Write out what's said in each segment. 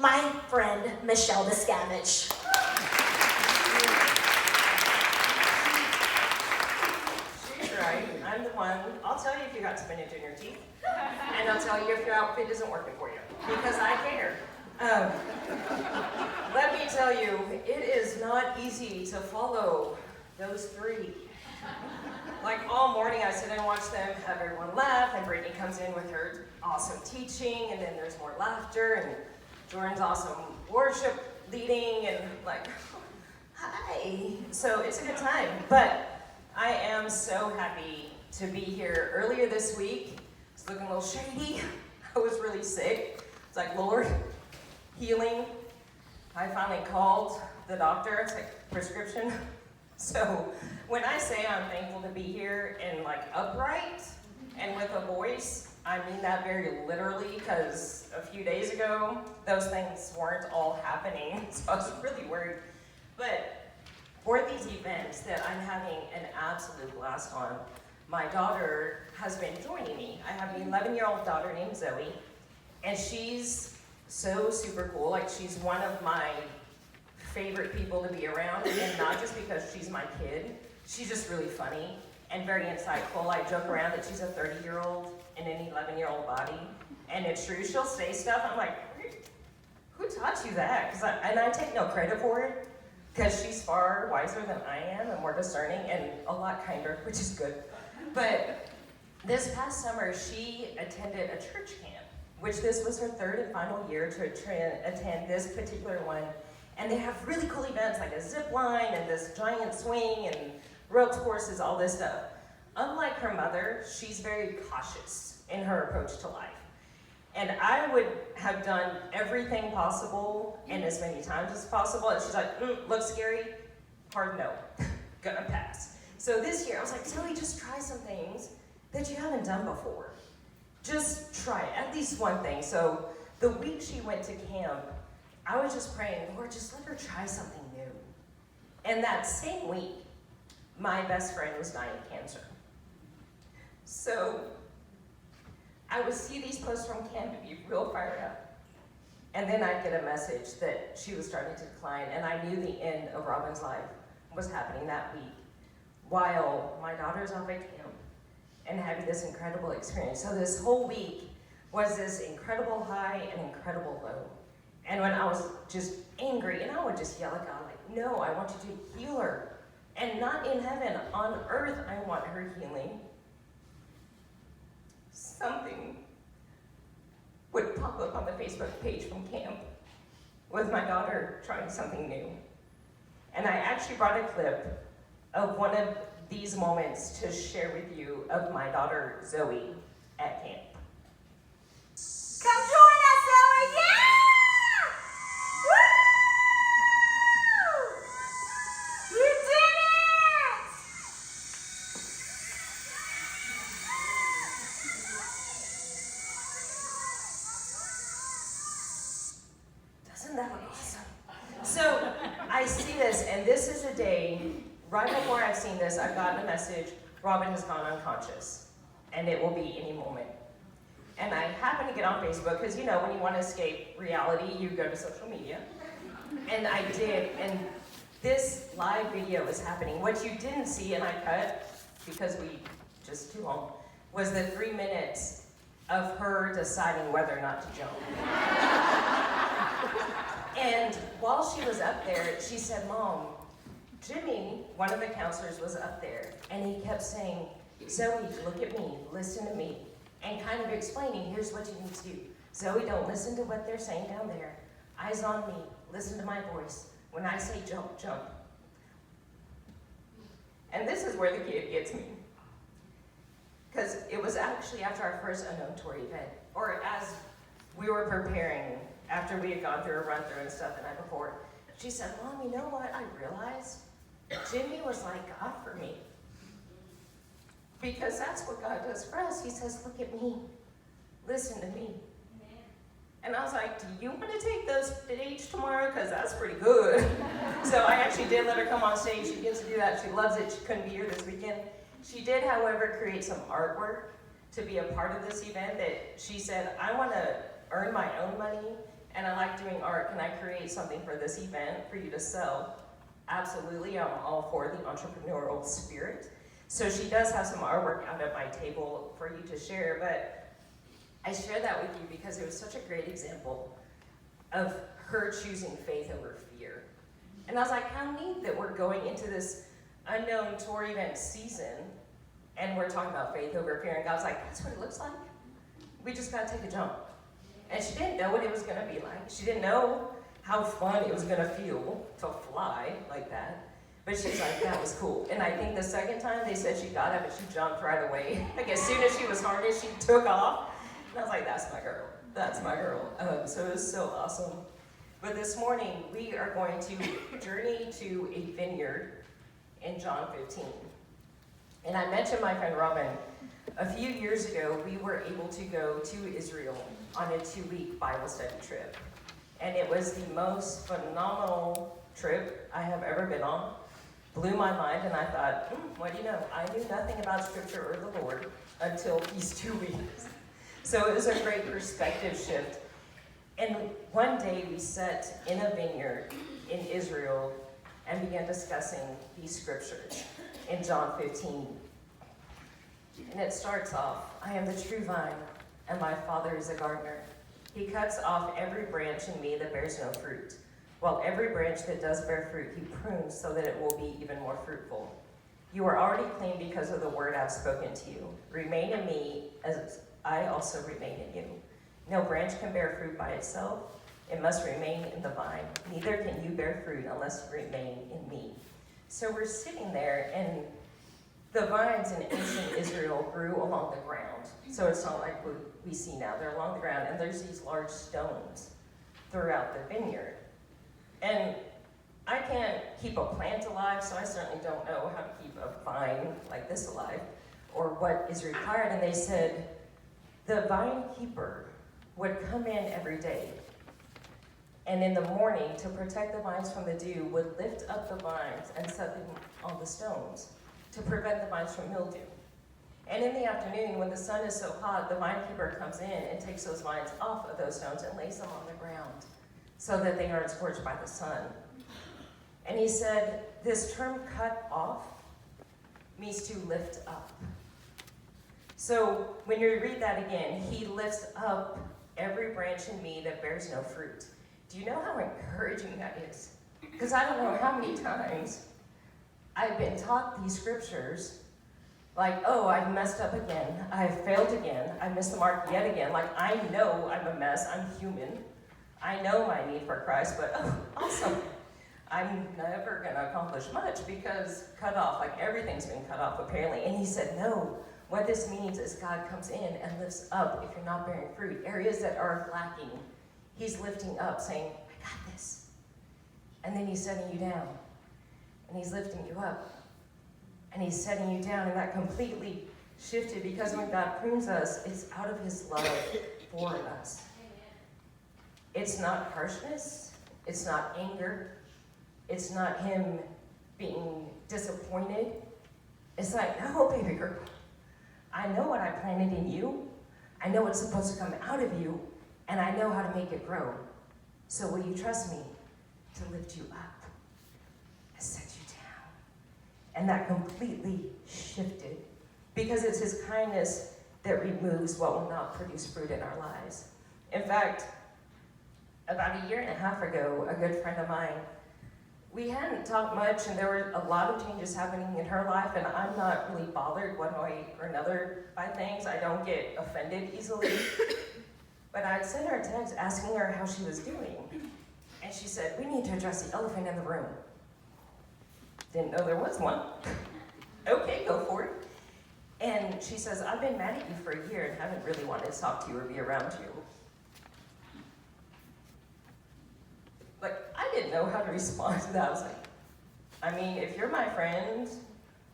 my friend, Michelle Miscavige. She's right. I'm the one. I'll tell you if you got spinach in your teeth. And I'll tell you if your outfit isn't working for you. Because I care. Let me tell you, it is not easy to follow those three. Like all morning I sit and watch them have everyone laugh, and Brittany comes in with her awesome teaching, and then there's more laughter, and Jordan's awesome worship leading, and like, hi. So it's a good time. But I am so happy to be here. Earlier this week, it's looking a little shady. I was really sick. It's like, Lord, healing. I finally called the doctor. It's like prescription. So when I say I'm thankful to be here and like upright and with a voice, I mean that very literally, because a few days ago, those things weren't all happening. So I was really worried. But for these events that I'm having an absolute blast on, my daughter has been joining me. I have an 11-year-old daughter named Zoe, and she's so super cool. Like, she's one of my favorite people to be around, and not just because she's my kid. She's just really funny and very insightful. I joke around that she's a 30-year-old in an 11-year-old body, and it's true. She'll say stuff, I'm like, who taught you that? And I take no credit for it, because she's far wiser than I am and more discerning and a lot kinder, which is good. But this past summer, she attended a church camp, which this was her third and final year to attend this particular one. And they have really cool events like a zip line and this giant swing and ropes courses, all this stuff. Unlike her mother, she's very cautious in her approach to life. And I would have done everything possible and as many times as possible. And she's like, looks scary, hard no, gonna pass. So this year I was like, Zoe, just try some things that you haven't done before. Just try it, at least one thing. So the week she went to camp, I was just praying, Lord, just let her try something new. And that same week, my best friend was dying of cancer. So I would see these posts from camp and be real fired up. And then I'd get a message that she was starting to decline, and I knew the end of Robin's life was happening that week, while my daughter's off at camp and having this incredible experience. So this whole week was this incredible high and incredible low. And when I was just angry, and I would just yell at God, like, no, I want you to heal her. And not in heaven, on earth, I want her healing. Something would pop up on the Facebook page from camp with my daughter trying something new. And I actually brought a clip of one of these moments to share with you of my daughter, Zoe, at camp. Come join us, Zoe! Yeah! Woo! You did it! Doesn't that look awesome? So I see this, and this is a day, right before I've seen this, I've gotten a message, Robin has gone unconscious, and it will be any moment. And I happened to get on Facebook, because you know, when you want to escape reality, you go to social media. And I did, and this live video is happening. What you didn't see, and I cut, because we just too long, was the 3 minutes of her deciding whether or not to jump. And while she was up there, she said, Mom, Jimmy, one of the counselors, was up there, and he kept saying, Zoe, look at me, listen to me, and kind of explaining, here's what you need to do. Zoe, don't listen to what they're saying down there. Eyes on me, listen to my voice. When I say jump, jump. And this is where the kid gets me. Because it was actually after our first Unknown Tour event, or as we were preparing, after we had gone through a run-through and stuff the night before, she said, Mom, you know what I realized? Jimmy was like God for me. Because that's what God does for us. He says, look at me, listen to me. And I was like, do you want to take the stage tomorrow? Because that's pretty good. So I actually did let her come on stage. She gets to do that. She loves it. She couldn't be here this weekend. She did, however, create some artwork to be a part of this event that she said, I want to earn my own money, and I like doing art. Can I create something for this event for you to sell? Absolutely, I'm all for the entrepreneurial spirit. So she does have some artwork out at my table for you to share, but I share that with you because it was such a great example of her choosing faith over fear. And I was like, how neat that we're going into this unknown tour event season and we're talking about faith over fear. And God's like, that's what it looks like. We just gotta take a jump. And she didn't know what it was gonna be like. She didn't know how fun it was gonna feel to fly like that. But she's like, that was cool. And I think the second time they said she got up and she jumped right away. Like as soon as she was harnessed, she took off. And I was like, that's my girl. That's my girl. So it was so awesome. But this morning, we are going to journey to a vineyard in John 15. And I mentioned my friend Robin. A few years ago, we were able to go to Israel on a 2-week Bible study trip. And it was the most phenomenal trip I have ever been on. Blew my mind, and I thought, what do you know? I knew nothing about Scripture or the Lord until these 2 weeks. So it was a great perspective shift. And one day we sat in a vineyard in Israel and began discussing these scriptures in John 15. And it starts off, I am the true vine, and my Father is a gardener. He cuts off every branch in me that bears no fruit, while every branch that does bear fruit he prunes so that it will be even more fruitful. You are already clean because of the word I've spoken to you. Remain in me as I also remain in you. No branch can bear fruit by itself. It must remain in the vine. Neither can you bear fruit unless you remain in me. So we're sitting there, and the vines in ancient Israel grew along the ground. So it's not like what we see now. They're along the ground, and there's these large stones throughout the vineyard. And I can't keep a plant alive, so I certainly don't know how to keep a vine like this alive or what is required. And they said the vine keeper would come in every day, and in the morning, to protect the vines from the dew, would lift up the vines and set them on the stones to prevent the vines from mildew. And in the afternoon, when the sun is so hot, the vine keeper comes in and takes those vines off of those stones and lays them on the ground so that they aren't scorched by the sun. And he said, this term cut off means to lift up. So when you read that again, he lifts up every branch in me that bears no fruit. Do you know how encouraging that is? Because I don't know how many times I've been taught these scriptures, like, oh, I've messed up again, I've failed again, I missed the mark yet again. Like, I know I'm a mess, I'm human, I know my need for Christ, but oh, awesome. I'm never gonna accomplish much because cut off, like everything's been cut off apparently. And he said, no, what this means is God comes in and lifts up if you're not bearing fruit. Areas that are lacking, he's lifting up, saying, I got this. And then he's setting you down. And he's lifting you up. And he's setting you down. And that completely shifted because when God prunes us, it's out of his love for us. It's not harshness. It's not anger. It's not him being disappointed. It's like, no, baby girl. I know what I planted in you. I know what's supposed to come out of you, and I know how to make it grow. So will you trust me to lift you up and set you down? And that completely shifted because it's his kindness that removes what will not produce fruit in our lives. In fact, about 1.5 years ago, a good friend of mine, we hadn't talked much, and there were a lot of changes happening in her life, and I'm not really bothered one way or another by things. I don't get offended easily. But I'd sent her a text asking her how she was doing. And she said, we need to address the elephant in the room. Didn't know there was one. Okay, go for it. And she says, I've been mad at you for a year and haven't really wanted to talk to you or be around you. Like, I didn't know how to respond to that. I was like, I mean, if you're my friend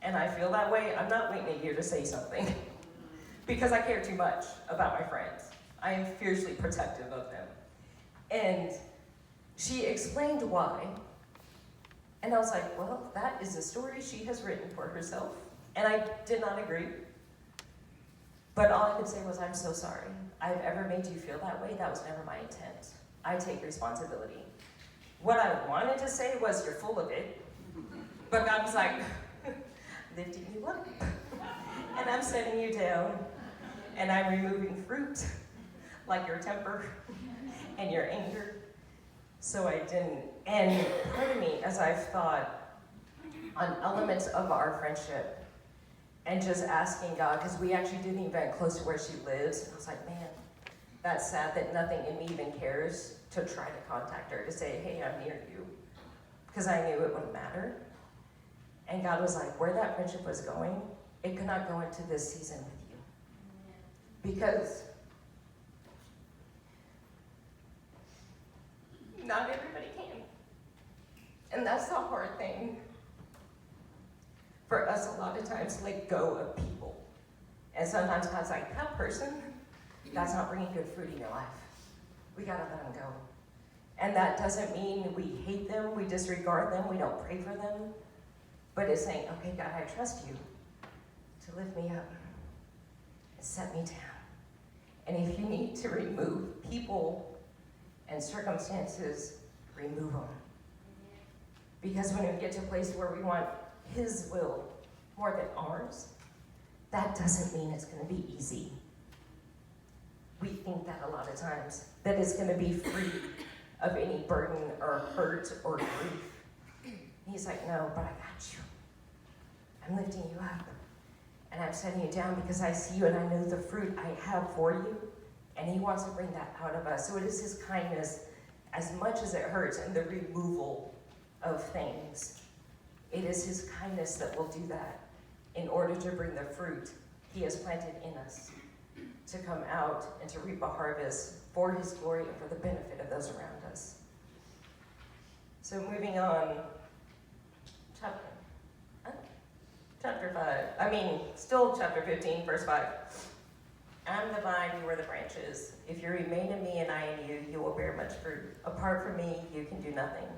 and I feel that way, I'm not waiting a year to say something because I care too much about my friends. I am fiercely protective of them. And she explained why. And I was like, well, that is a story she has written for herself. And I did not agree. But all I could say was, I'm so sorry. I've ever made you feel that way. That was never my intent. I take responsibility. What I wanted to say was, you're full of it. But God was like, lifting you up. And I'm setting you down. And I'm removing fruit, like your temper and your anger. So I didn't. And part of me, as I've thought on elements of our friendship, and just asking God, because we actually did an event close to where she lives, and I was like, man, that's sad that nothing in me even cares to try to contact her, to say, hey, I'm near you, because I knew it wouldn't matter. And God was like, where that friendship was going, it could not go into this season with you. Because not everybody can. And that's the hard thing for us a lot of times, to let go of people. And sometimes God's like, that person, that's not bringing good fruit in your life. We gotta let them go. And that doesn't mean we hate them, we disregard them, we don't pray for them. But it's saying, okay, God, I trust you to lift me up and set me down. And if you need to remove people and circumstances, remove them. Because when we get to a place where we want His will more than ours, that doesn't mean it's going to be easy. We think that a lot of times, that it's going to be free of any burden or hurt or grief. He's like, no, but I got you. I'm lifting you up. And I'm setting you down because I see you and I know the fruit I have for you. And He wants to bring that out of us. So it is His kindness, as much as it hurts, and the removal of things. It is His kindness that will do that in order to bring the fruit He has planted in us to come out and to reap a harvest for His glory and for the benefit of those around us. So moving on, still chapter 15, verse 5. I'm the vine, you are the branches. If you remain in me and I in you, you will bear much fruit. Apart from me, you can do nothing.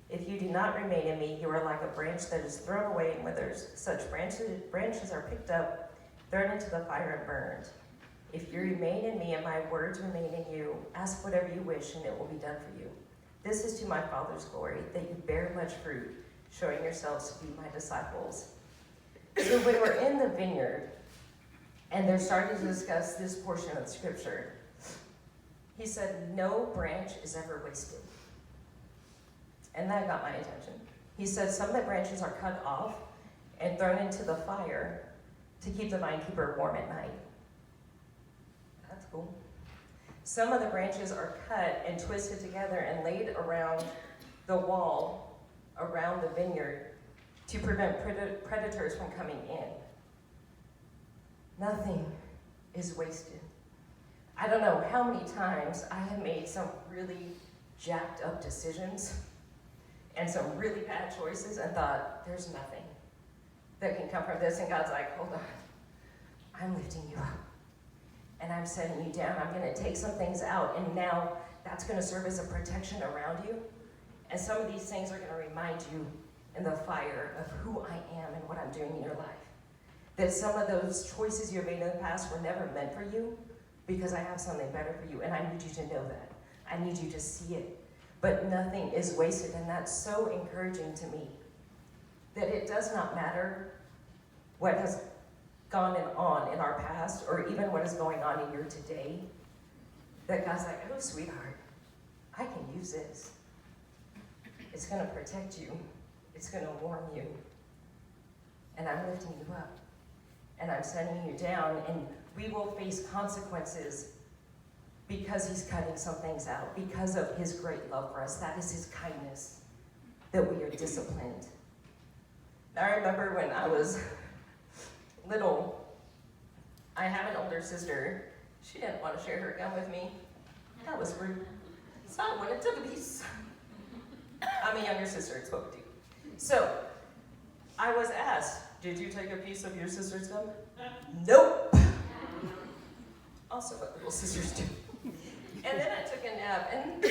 If you do not remain in me, you are like a branch that is thrown away and withers. Such branches are picked up, thrown into the fire and burned. If you remain in me and my words remain in you, ask whatever you wish and it will be done for you. This is to my Father's glory, that you bear much fruit, showing yourselves to be my disciples. So when we're in the vineyard, and they're starting to discuss this portion of the scripture, he said, no branch is ever wasted. And that got my attention. He said some of the branches are cut off and thrown into the fire to keep the vine keeper warm at night. That's cool. Some of the branches are cut and twisted together and laid around the wall around the vineyard to prevent predators from coming in. Nothing is wasted. I don't know how many times I have made some really jacked up decisions and some really bad choices and thought, there's nothing that can come from this. And God's like, hold on, I'm lifting you up and I'm setting you down. I'm going to take some things out, and now that's going to serve as a protection around you. And some of these things are going to remind you in the fire of who I am and what I'm doing in your life. That some of those choices you made in the past were never meant for you, because I have something better for you, and I need you to know that. I need you to see it. But nothing is wasted, and that's so encouraging to me. That it does not matter what has gone on in our past, or even what is going on in your today. That God's like, oh, sweetheart, I can use this. It's going to protect you. It's going to warm you. And I'm lifting you up. And I'm setting you down, and we will face consequences because He's cutting some things out, because of His great love for us. That is His kindness, that we are disciplined. I remember when I was little, I have an older sister. She didn't want to share her gun with me. That was rude. So I went and took a piece. I'm a younger sister, it's what we do. So I was asked, did you take a piece of your sister's gun? Nope. Also what little sisters do. And then I took a nap, and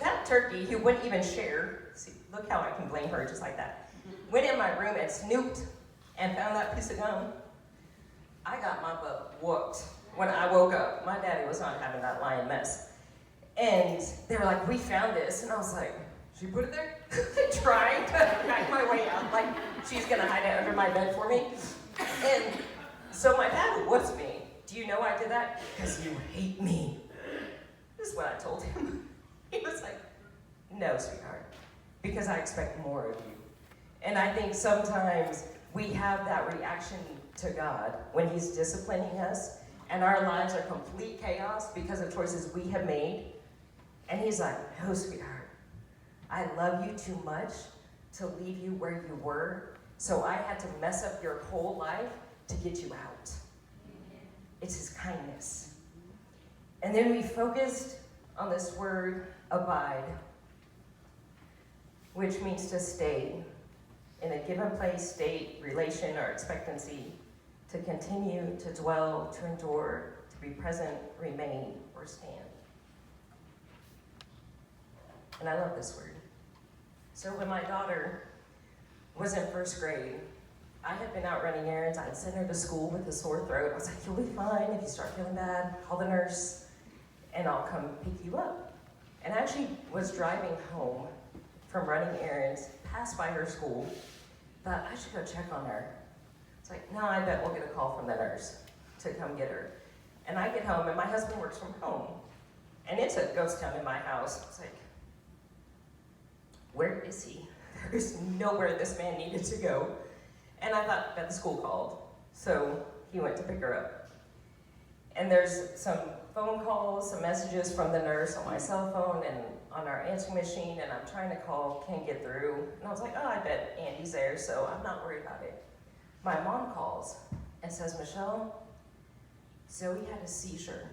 that turkey, who wouldn't even share, see, look how I can blame her just like that, went in my room and snooped and found that piece of gum. I got my butt whooped. when I woke up, my daddy was not having that lion mess. And they were like, we found this. And I was like, she put it there? Trying to hide my way out, like she's gonna hide it under my bed for me. And so my dad whooped me. Do you know I did that? Because you hate me. This is what I told him. He was like, no, sweetheart, because I expect more of you. And I think sometimes we have that reaction to God when he's disciplining us and our lives are complete chaos because of choices we have made. And he's like, no, sweetheart, I love you too much to leave you where you were, so I had to mess up your whole life to get you out. It's his kindness. And then we focused on this word, abide, which means to stay in a given place, state, relation, or expectancy, to continue, to dwell, to endure, to be present, remain, or stand. And I love this word. So when my daughter was in first grade, I had been out running errands. I had sent her to school with a sore throat. I was like, you'll be fine. If you start feeling bad, call the nurse, and I'll come pick you up. And I actually was driving home from running errands, passed by her school, thought I should go check on her. It's like, no, I bet we'll get a call from the nurse to come get her. And I get home, and my husband works from home. And it's a ghost town in my house. It's like, where is he? There's nowhere this man needed to go. And I thought that the school called, so he went to pick her up. And there's some phone calls, some messages from the nurse on my cell phone and on our answering machine, and I'm trying to call, can't get through. And I was like, oh, I bet Andy's there, so I'm not worried about it. My mom calls and says, Michelle, Zoe had a seizure.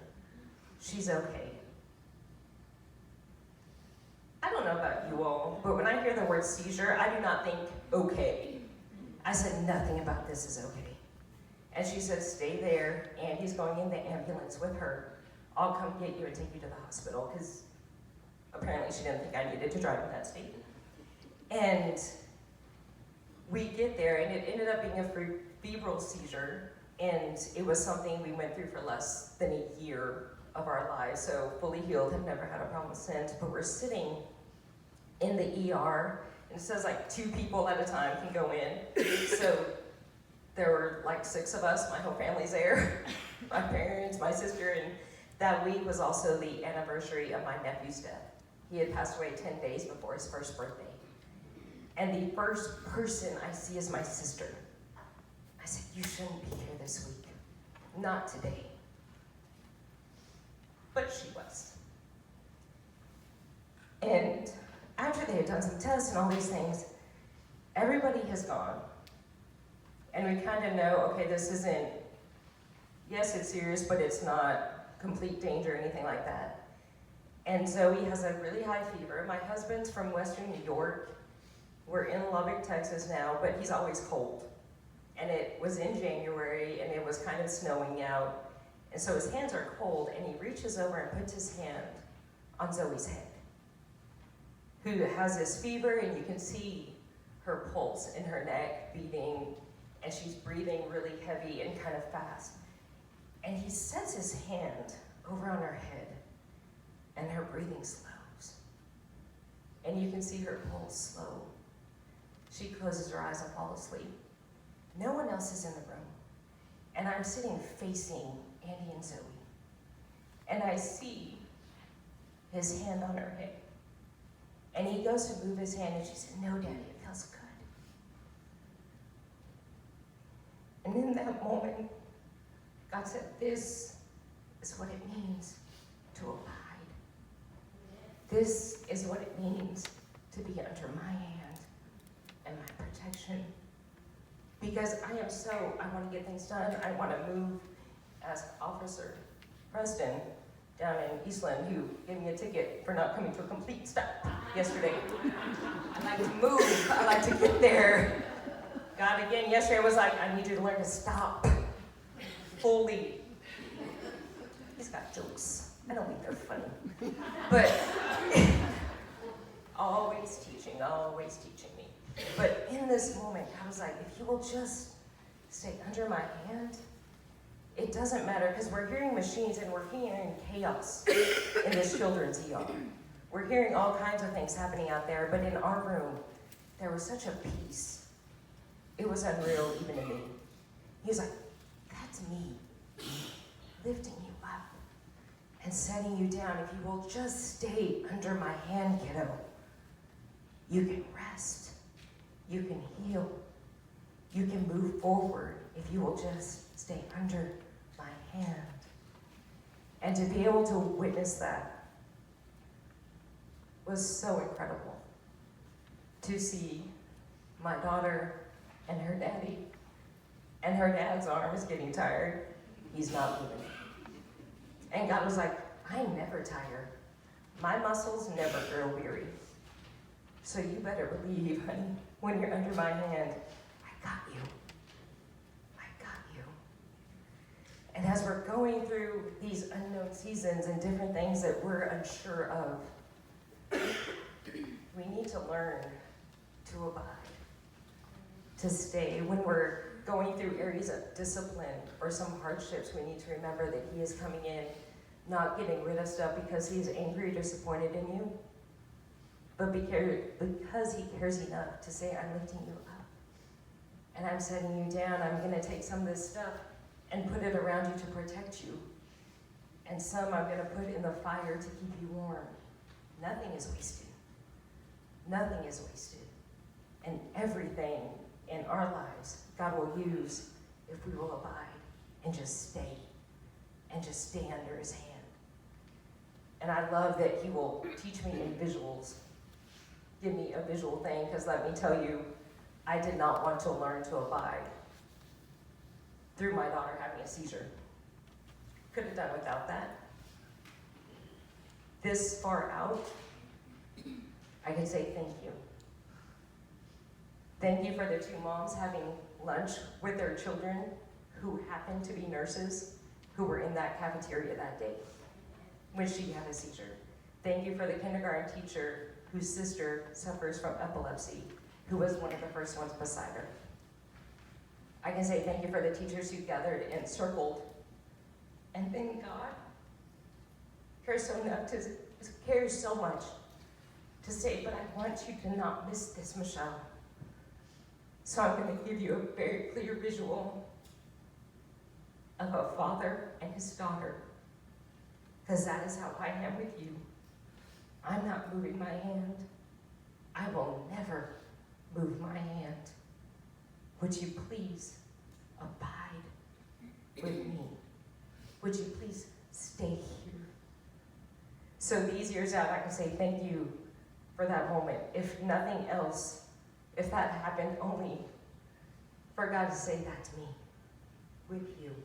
She's okay. I don't know about you all, but when I hear the word seizure, I do not think okay. I said, nothing about this is okay. And she said, stay there. Andy's going in the ambulance with her. I'll come get you and take you to the hospital, because apparently she didn't think I needed to drive in that state. And we get there, and it ended up being a febrile seizure, and it was something we went through for less than a year of our lives, so fully healed, have never had a problem since. But we're sitting in the ER, and it says like 2 people at a time can go in. So there were like 6 of us, my whole family's there, my parents, my sister, and that week was also the anniversary of my nephew's death. He had passed away 10 days before his first birthday. And the first person I see is my sister. I said, you shouldn't be here this week. Not today. But she was. And after they had done some tests and all these things, everybody has gone. And we kind of know, okay, this isn't, yes, it's serious, but it's not complete danger or anything like that. And Zoe has a really high fever. My husband's from Western New York. We're in Lubbock, Texas now, but he's always cold. And it was in January, and it was kind of snowing out. And so his hands are cold, and he reaches over and puts his hand on Zoe's head, who has this fever, and you can see her pulse in her neck beating, and she's breathing really heavy and kind of fast. And he sets his hand over on her head, and her breathing slows. And you can see her pulse slow. She closes her eyes and falls asleep. No one else is in the room. And I'm sitting facing Andy and Zoe. And I see his hand on her head. And he goes to move his hand, and she said, no, Daddy, it feels good. And in that moment, God said, this is what it means to abide. This is what it means to be under my hand and my protection. Because I want to get things done. I want to move as Officer Preston down in Eastland, who gave me a ticket for not coming to a complete stop yesterday. I like to move. I like to get there. God, again, yesterday was like, I need you to learn to stop fully. He's got jokes. I don't think they're funny. But always teaching me. But in this moment, I was like, if you will just stay under my hand, it doesn't matter because we're hearing machines and we're hearing chaos in this children's ER. We're hearing all kinds of things happening out there, but in our room, there was such a peace. It was unreal even to me. He was like, that's me, lifting you up and setting you down. If you will just stay under my hand, kiddo, you can rest, you can heal, you can move forward if you will just stay under my hand. And to be able to witness that was so incredible. To see my daughter and her daddy, and her dad's arm is getting tired. He's not moving. And God was like, I never tire. My muscles never grow weary. So you better believe, honey, when you're under my hand, I got you. I got you. And as we're going through these unknown seasons and different things that we're unsure of, we need to learn to abide, to stay. When we're going through areas of discipline or some hardships, we need to remember that He is coming in, not getting rid of stuff because He's angry or disappointed in you, but because He cares enough to say, I'm lifting you up, and I'm setting you down. I'm going to take some of this stuff and put it around you to protect you, and some I'm going to put in the fire to keep you warm. Nothing is wasted. Nothing is wasted. And everything in our lives, God will use if we will abide and just stay under His hand. And I love that He will teach me in visuals, give me a visual thing, because let me tell you, I did not want to learn to abide through my daughter having a seizure. Could have done without that. This far out, I can say thank you. Thank you for the two moms having lunch with their children who happened to be nurses who were in that cafeteria that day when she had a seizure. Thank you for the kindergarten teacher whose sister suffers from epilepsy, who was one of the first ones beside her. I can say thank you for the teachers who gathered and circled. And thank God cares so much to say, but I want you to not miss this, Michelle. So I'm going to give you a very clear visual of a father and his daughter, because that is how I am with you. I'm not moving my hand. I will never move my hand. Would you please abide with me? Would you please stay here? So these years out, I can say thank you for that moment. If nothing else, if that happened only for God to say that to me, with you.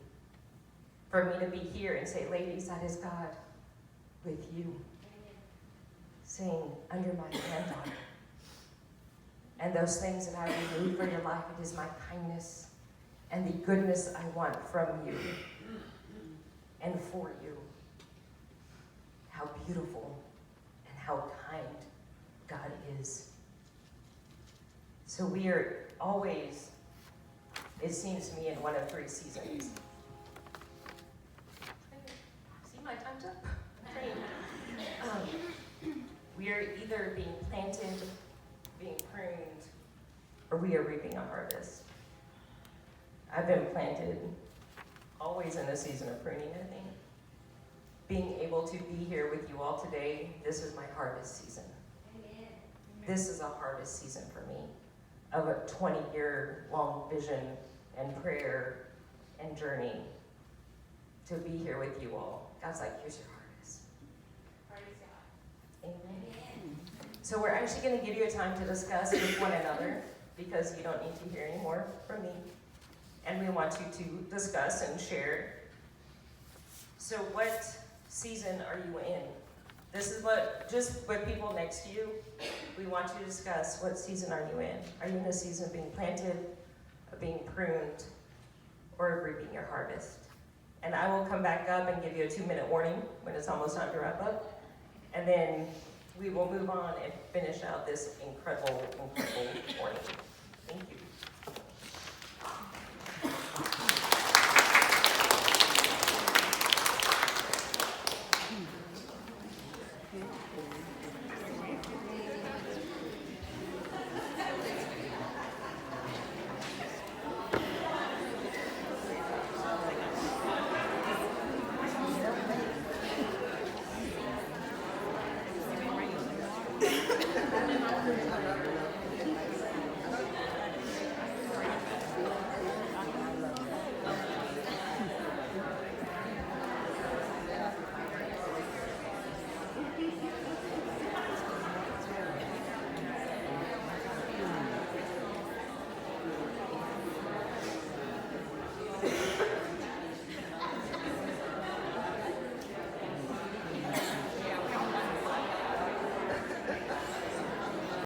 For me to be here and say, ladies, that is God with you. Saying, under my hand, daughter. And those things that I remove for your life, it is my kindness and the goodness I want from you and for you. How beautiful and how kind God is. So we are always, it seems to me, in one of three seasons. See, my time's up. We are either being planted, being pruned, or we are reaping a harvest. I've been planted, always in a season of pruning, I think. Being able to be here with you all today, this is my harvest season. Amen. This is a harvest season for me, of a 20-year long vision and prayer and journey to be here with you all. God's like, here's your harvest. Praise God. Amen. So we're actually going to give you a time to discuss with one another, because you don't need to hear any more from me. And we want you to discuss and share. So what season are you in? This is what, just with people next to you, we want you to discuss, what season are you in? Are you in a season of being planted, of being pruned, or of reaping your harvest? And I will come back up and give you a 2-minute warning when it's almost time to wrap up. And then we will move on and finish out this incredible morning. Thank you. Come